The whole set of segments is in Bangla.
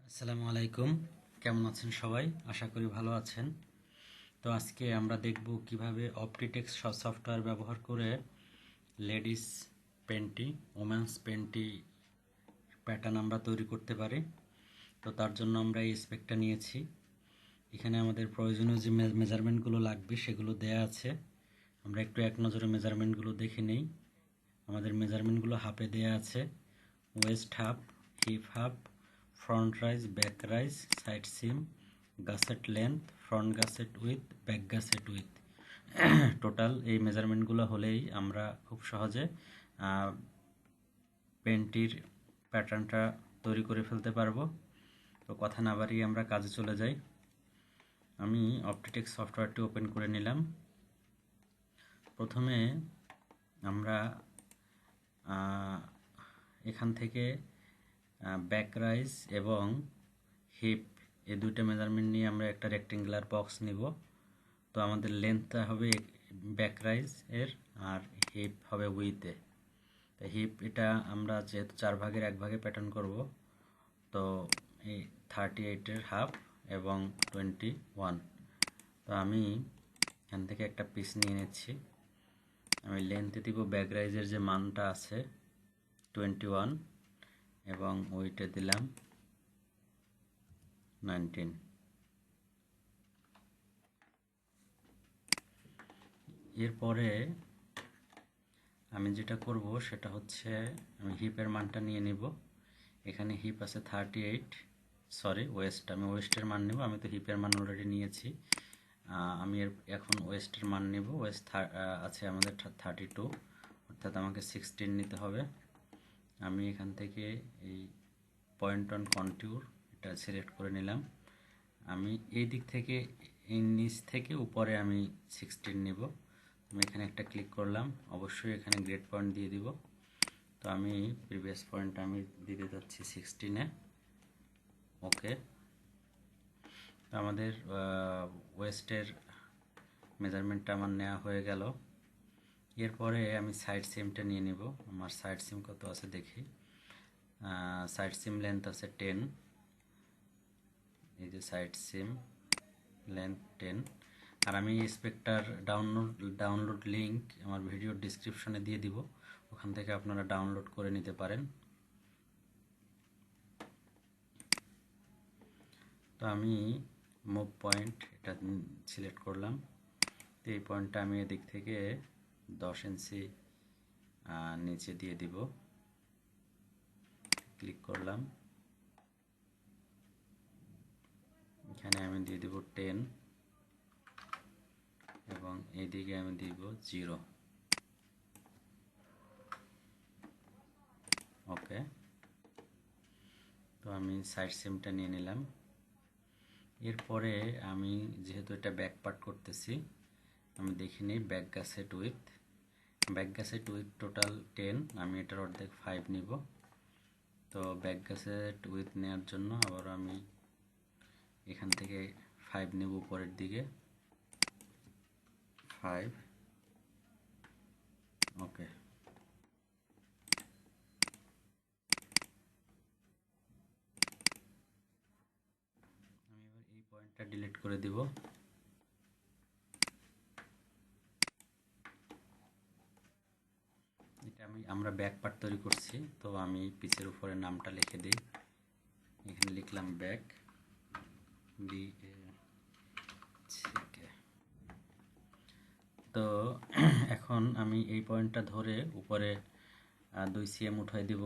আসসালামু আলাইকুম, কেমন আছেন সবাই? আশা করি ভালো আছেন। তো আজকে আমরা দেখব কিভাবে অপটিটেক্স সফটওয়্যার ব্যবহার করে ladies panty, women's panty pattern আমরা তৈরি করতে পারি। তো তার জন্য আমরা এই স্পেকটা নিয়েছি। এখানে আমাদের প্রয়োজনীয় যে মেজারমেন্টগুলো লাগবে সেগুলো দেয়া আছে। আমরা একটু এক নজরে মেজারমেন্টগুলো দেখে নেই। আমাদের মেজারমেন্টগুলো হাফে দেয়া আছে: waist half, hip half, front rise, back rise, side seam, gusset length, front gusset width, back gusset width. Total এই মেজারমেন্টগুলো হলেই আমরা খুব সহজে প্যান্টির প্যাটার্নটা তৈরি করে ফেলতে পারবো। তো কথা না বাড়িয়ে আমরা কাজে চলে যাই। আমি অপটিটেক্স সফটওয়্যারটি ওপেন করে নিলাম। প্রথমে আমরা এখান থেকে ব্যাক রাইজ এবং হিপ এই দুইটা মেজারমেন্ট নিয়ে আমরা একটা রেক্টেঙ্গুলার বক্স নিব। তো আমাদের লেন্থটা হবে ব্যাক রাইজ এর, আর হিপ হবে উইথে। তো হিপ এটা আমরা যেহেতু 4 ভাগের 1 ভাগে প্যাটার্ন করব, তো এই 38-এর হাফ এবং 21। তো আমি এখান থেকে একটা পিস নিয়ে নিচ্ছি। আমি লেন্থে দিব ব্যাক রাইজের যে মানটা আছে 21 এবং ওইটা দিলাম 19। এরপরে আমি যেটা করব সেটা হচ্ছে আমি হিপের মানটা নিয়ে নিব। এখানে হিপ আছে 38, সরি ওয়েস্ট, আমি ওয়েস্টের মান নেব। আমি তো হিপের মান অলরেডি নিয়েছি। আমি এখন ওয়েস্টের মান নেব। ওয়েস্ট আছে আমাদের 32, অর্থাৎ আমাকে 16 নিতে হবে। আমি এখান থেকে এই পয়েন্ট অন কন্ট্যুর এটা সিলেক্ট করে নিলাম। আমি এই দিক থেকে এই নিচ থেকে উপরে আমি 16 নেব। আমি এখানে একটা ক্লিক করলাম, অবশ্যই এখানে গ্রেড পয়েন্ট দিয়ে দিব। তো আমি প্রিভিয়াস পয়েন্ট আমি দিতে যাচ্ছি 16-এ। ওকে, তো আমাদের ওয়েস্টের মেজারমেন্টটা আমার নেওয়া হয়ে গেল। এরপরে আমি সাইড সিমটা নিয়ে নিব। আমার সাইড সিম কত আছে দেখি। সাইড সিম লেন্থ আছে 10। এই যে সাইড সিম লেন্থ 10। আর আমি এই স্পেকটার ডাউনলোড লিঙ্ক আমার ভিডিওর ডিসক্রিপশনে দিয়ে দিব, ওখান থেকে আপনারা ডাউনলোড করে নিতে পারেন। তো আমি মুভ পয়েন্ট এটা সিলেক্ট করলাম। তো এই পয়েন্টটা আমি এদিক থেকে 10 ইঞ্চি নিচে দিয়ে দিব। ক্লিক করলাম, এখানে আমি দিয়ে দিব 10 এবং এইদিকে আমি দিব 0। ওকে, তো আমি সাইড সিমটা নিয়ে নিলাম। এরপরে আমি যেহেতু এটা ব্যাক পার্ট করতেছি, আমি দেখে নিই back gusset width. Back gusset width total 10, আমি এটার অর্ধেক 5 নিব। তো ব্যাক গাসেট উইথ নেওয়ার জন্য আবার আমি এখান থেকে 5 নেব উপরের দিকে, 5। ওকে, আমি এবার এই পয়েন্টটা ডিলিট করে দিব। এটা আমরা ব্যাক পার্ট তৈরি করছি, তো আমি পিসের উপরে নামটা লিখে দিই। এখানে লিখলাম ব্যাক, তো এখন আমি এই পয়েন্টটা ধরে উপরে 2 cm উঠাই দিব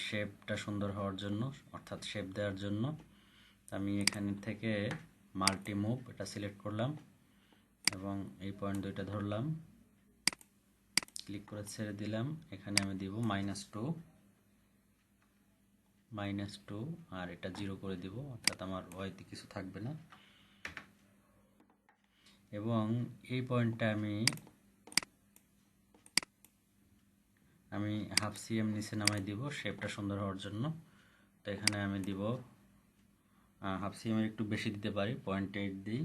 শেপটা সুন্দর হওয়ার জন্য, অর্থাৎ শেপ দেওয়ার জন্য। আমি এখান থেকে মাল্টি মুভ এটা সিলেক্ট করলাম এবং এই পয়েন্ট দুইটা ধরলাম, ক্লিক করে ছেড়ে দিলাম। এখানে আমি দিব -2 আর এটা 0 করে দিব, অর্থাৎ আমার ওয়াইতে কিছু থাকবে না। এবং এই পয়েন্টটা আমি হাফ cm নিচে নামাই দিব শেপটা সুন্দর হওয়ার জন্য। তো এখানে আমি দিব হাফ cm এর একটু বেশি দিতে পারি, 0.8 দিই।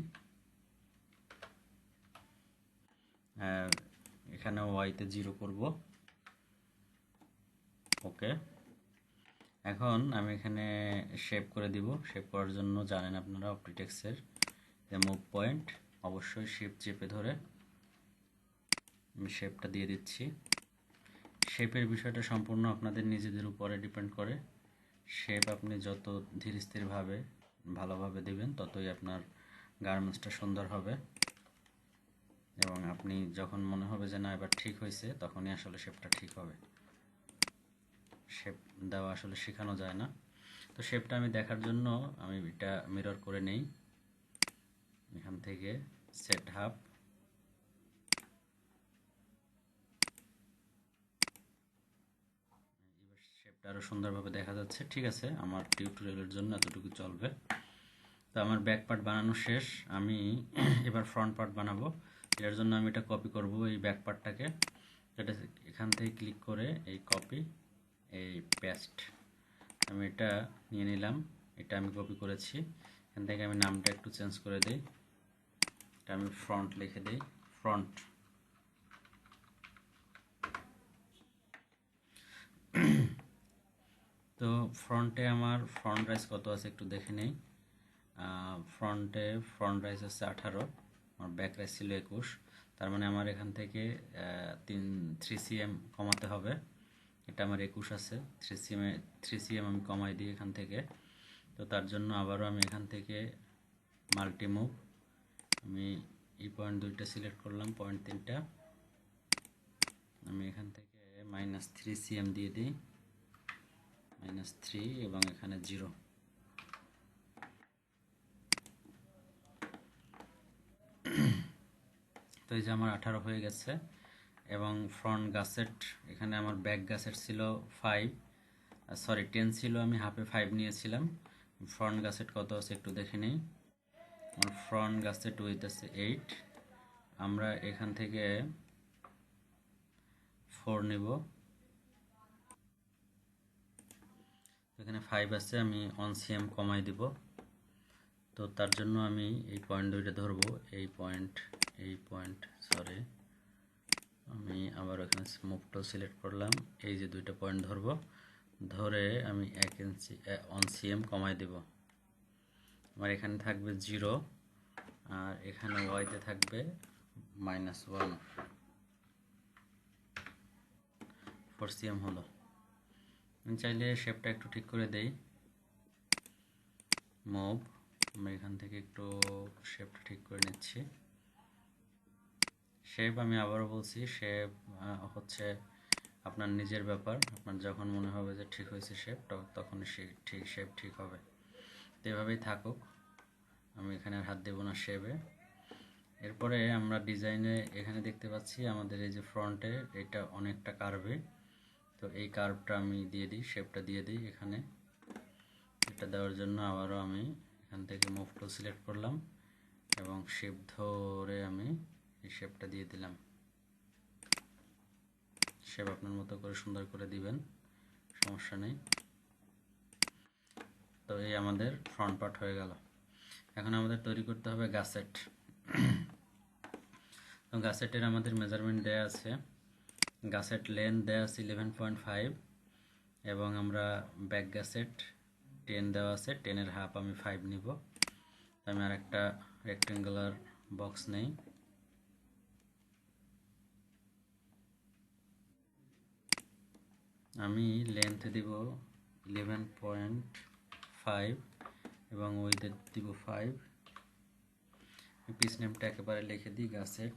এখানে ওয়াইতে 0 করব। ওকে, এখন আমি এখানে শেপ করে দিব। শেপ করার জন্য জানেন আপনারা অপটিটেক্সের যে মুভ পয়েন্ট, অবশ্যই শিফট চেপে ধরে আমি শেপটা দিয়ে দিচ্ছি। শেপের বিষয়টা সম্পূর্ণ আপনাদের নিজেদের উপরে ডিপেন্ড করে। শেপ আপনি যত ধীর স্থিরভাবে ভালোভাবে দিবেন ততই আপনার গার্মেন্টসটা সুন্দর হবে, এবং আপনি যখন মনে হবে যে না এবার ঠিক হয়েছে তখনই আসলে শেপটা ঠিক হবে। শেপ দেওয়া আসলে শেখানো যায় না। তো শেপটা আমি দেখার জন্য আমি এটা মিরর করে নেই, এখান থেকে সেট হাফ, এবার শেপটা আরও সুন্দরভাবে দেখা যাচ্ছে। ঠিক আছে, আমার টিউটোরিয়ালের জন্য এতটুকু চলবে। তো আমার ব্যাক পার্ট বানানো শেষ, আমি এবার ফ্রন্ট পার্ট বানাবো। এর জন্য আমি এটা কপি করব, এই ব্যাক পার্টটাকে। এটা এখান থেকে ক্লিক করে এই কপি, এই পেস্ট, আমি এটা নিয়ে নিলাম। এটা আমি কপি করেছি। এখান থেকে আমি নামটা একটু চেঞ্জ করে দিই, এটা আমি ফ্রন্ট লিখে দিই, ফ্রন্ট। তো ফ্রন্টে আমার ফ্রন্ট রাইজ কত আছে একটু দেখে নেই। ফ্রন্ট রাইজ আছে 18, আমার ব্যাক রাইজ ছিল 21, তার মানে আমার এখান থেকে 3 cm কমাতে হবে। এটা আমার 21 আছে, 3 cm আমি কমাই দিই এখান থেকে। তো তার জন্য আবারও আমি এখান থেকে মাল্টি মুভ, আমি এই পয়েন্ট দুইটা সিলেক্ট করলাম, পয়েন্ট 3টা আমি এখান থেকে -3 cm দিয়ে দিই, -3 এবং এখানে 0। তো এই যে আমার 18 হয়ে গেছে। এবং ফ্রন্ট গাসেট, এখানে আমার ব্যাক গাসেট ছিল 10 ছিল, আমি হাফে 5 নিয়েছিলাম। ফ্রন্ট গাসেট কত আছে একটু দেখে নিই। আমার ফ্রন্ট গাসেট উইথ আছে 8, আমরা এখান থেকে 4 নিব। এখানে 5 আছে, আমি 1 cm কমাই দিব। তো তার জন্য আমি এই পয়েন্ট দুইটা ধরবো, এই পয়েন্ট সরি, আমি আবার এখানে মুভ টুল সিলেক্ট করলাম, এই যে দুইটা পয়েন্ট ধরবো, ধরে আমি 1 cm কমাই দেব। আমার এখানে থাকবে 0, আর এখানে ওয়াইতে থাকবে -1, 4 cm হলো। আমি চাইলে শেপটা একটু ঠিক করে দেই, মুভ, আমি এখান থেকে একটু শেপটা ঠিক করে নিচ্ছি। শেপ আমি আবারও বলছি, শেপ হচ্ছে আপনার নিজের ব্যাপার, আপনার যখন মনে হবে যে ঠিক হয়েছে শেপটা, তখন শেপ ঠিক হবে। তো এভাবেই থাকুক, আমি এখানে আর হাত দেবো না শেপে। এরপরে আমরা ডিজাইনে এখানে দেখতে পাচ্ছি আমাদের এই যে ফ্রন্টে এটা অনেকটা কার্ভে, তো এই কার্ভটা আমি দিয়ে দিই, শেপটা দিয়ে দিই এখানে। এটা দেওয়ার জন্য আবারও আমি এখান থেকে মুভ টুল সিলেক্ট করলাম এবং শেপ ধরে আমি এই শেপটা দিয়ে দিলাম। শেপ আপনার মতো করে সুন্দর করে দিবেন, সমস্যা নেই। তো এই আমাদের ফ্রন্ট পার্ট হয়ে গেল। এখন আমাদের তৈরি করতে হবে গাসেট। তো গাসেটের আমাদের মেজারমেন্ট দেয়া আছে, গাসেট লেন্থ দেয়া আছে 11.5, এবং আমরা ব্যাক গাসেট 10 দেওয়া আছে, 10-এর হাফ আমি 5 নিব। আমি আর একটা রেক্টেঙ্গুলার বক্স নেই, আমি লেন্থ দিব 11.5 এবং উইথে দিব 5। পিস নেমটা একেবারে লিখে দিই গাসেট।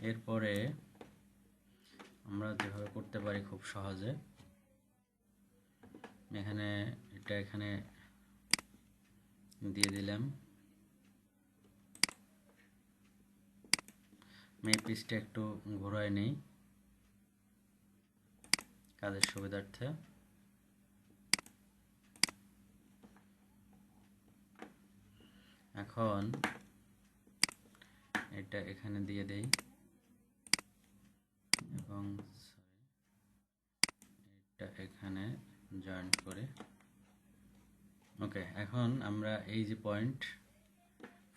এরপরে আমরা যেভাবে করতে পারি খুব সহজে, এখানে এখানে দিয়ে দিলাম, আমি এই পিসটা একটু ঘোরায় নেই কাজের সুবিধার্থে। এখন এটা এখানে দিয়ে দেই এবং এটা এখানে জয়েন করে, ওকে। এখন আমরা এই যে পয়েন্ট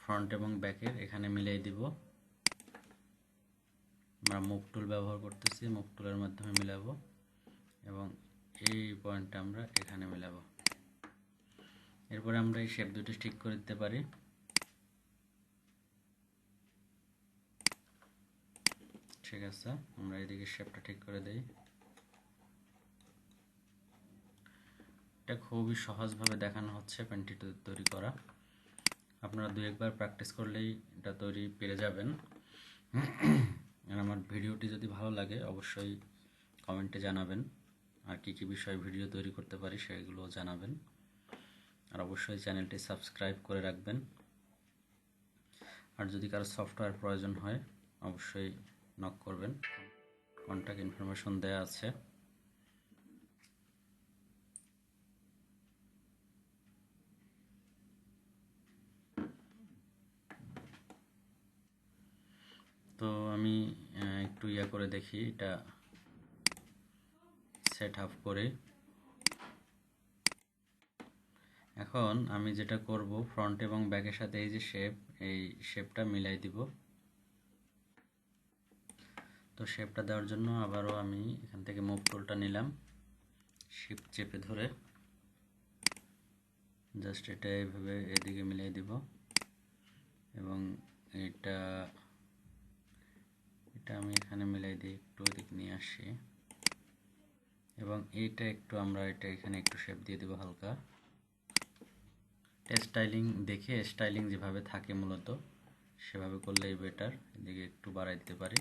ফ্রন্ট এবং ব্যাকের এখানে মিলিয়ে দিব, আমরা মুভ টুল ব্যবহার করতেছি, মুভ টুলের মাধ্যমে মিলাবো এবং এই পয়েন্টটা আমরা এখানে মিলাবো। এরপরে আমরা এই শেপ দুটি ঠিক করে দিতে পারি। ঠিক আছে, আমরা এদিকে শেপটা ঠিক করে দেই। এটা খুবই সহজভাবে দেখানো হচ্ছে প্যান্টটি তৈরি করা। আপনারা 2-1 বার প্র্যাকটিস করলেই এটা তৈরি পেরে যাবেন। আর আমার ভিডিওটি যদি ভালো লাগে অবশ্যই কমেন্টে জানাবেন, আর কী কী বিষয়ে ভিডিও তৈরি করতে পারি সেগুলো জানাবেন। আর অবশ্যই চ্যানেলটি সাবস্ক্রাইব করে রাখবেন। আর যদি কারো সফটওয়্যার প্রয়োজন হয় অবশ্যই নক করবেন, কন্ট্যাক্ট ইনফরমেশন দেওয়া আছে। তো আমি একটু করে দেখি এটা সেট আপ করে। এখন আমি যেটা করব, ফ্রন্ট এবং ব্যাকের সাথে এই যে এই শেপটা মিলাই দিব। তো শেপটা দেওয়ার জন্য আবারও আমি এখান থেকে মুভ টুলটা নিলাম, শিফট চেপে ধরে জাস্ট এটা এইভাবে এদিকে মিলিয়ে দিব এবং এটা আমি এখানে মিলাই দিই, একটু এদিকে নিয়ে আসি এবং এইটা একটু আমরা এখানে একটু শেপ দিয়ে দেব হালকা। স্টাইলিং দেখে, স্টাইলিং যেভাবে থাকে মূলত সেভাবে করলেই বেটার। এদিকে একটু বাড়াই দিতে পারি।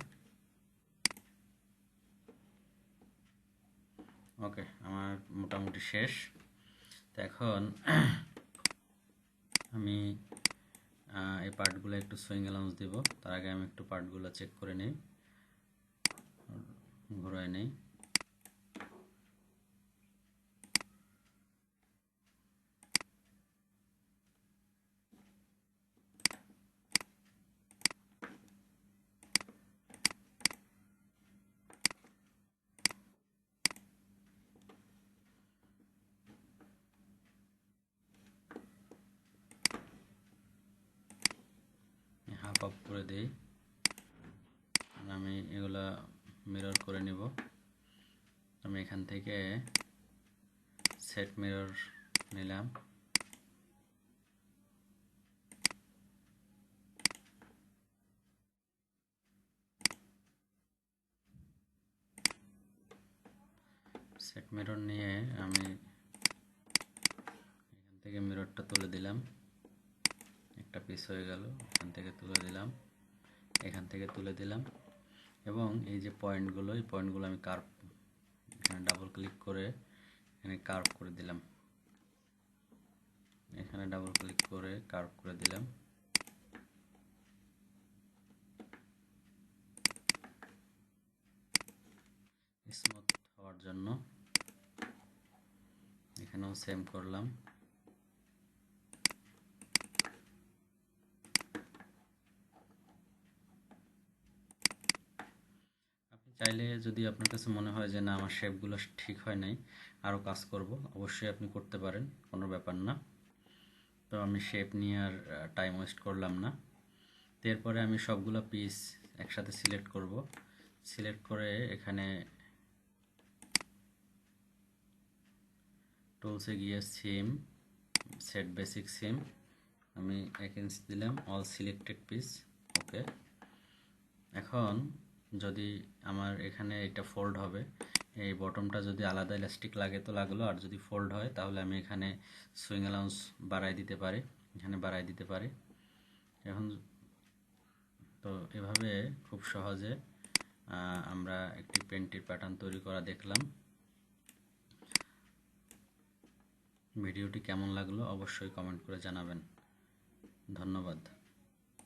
ওকে, আমার মোটামুটি শেষ। তো এখন আমি এই পার্টগুলো একটু সুইং অ্যালাউন্স দেব। তার আগে আমি একটু পার্টগুলো চেক করে নিই, ঘোরায় নেই। হাফ আপ করে দিই। আমি এগুলা মিরর করে নিব। আমি এখান থেকে সেট মিরর নিলাম, সেট মিরর নিয়ে আমি এখান থেকে মিররটা তুলে দিলাম, একটা পিস হয়ে গেল। এখান থেকে তুলে দিলাম, এখান থেকে তুলে দিলাম এবং এই যে পয়েন্টগুলো, এই পয়েন্টগুলো আমি কার্ভ, এখানে ডাবল ক্লিক করে এখানে কার্ভ করে দিলাম, এখানে ডাবল ক্লিক করে কার্ভ করে দিলাম। স্মুথ হওয়ার জন্য এখানেও সেম করলাম। আপনি চাইলে যদি আপনার কাছে মনে হয় যে না আমার শেপগুলো ঠিক হয় নাই, আরও কাজ করব, অবশ্যই আপনি করতে পারেন, কোনো ব্যাপার না। তো আমি শেপ নিয়ে আর টাইম ওয়েস্ট করলাম না। এরপরে আমি সবগুলো পিস একসাথে সিলেক্ট করব। সিলেক্ট করে এখানে টুলসে গিয়ে সিম, সেট বেসিক সিম, আমি 1 ইঞ্চি দিলাম, অল সিলেক্টেড পিস। ওকে, এখন যদি আমার এখানে এটা ফোল্ড হবে, এই বটমটা যদি আলাদা ইলাস্টিক লাগে তো লাগলো, আর যদি ফোল্ড হয় তাহলে আমি এখানে সুইং অ্যালাউন্স বাড়াই দিতে পারি, এখানে বাড়াই দিতে পারি। এখন তো এভাবে খুব সহজে আমরা একটি প্যান্টির প্যাটার্ন তৈরি করা দেখলাম। ভিডিওটি কেমন লাগলো অবশ্যই কমেন্ট করে জানাবেন। ধন্যবাদ।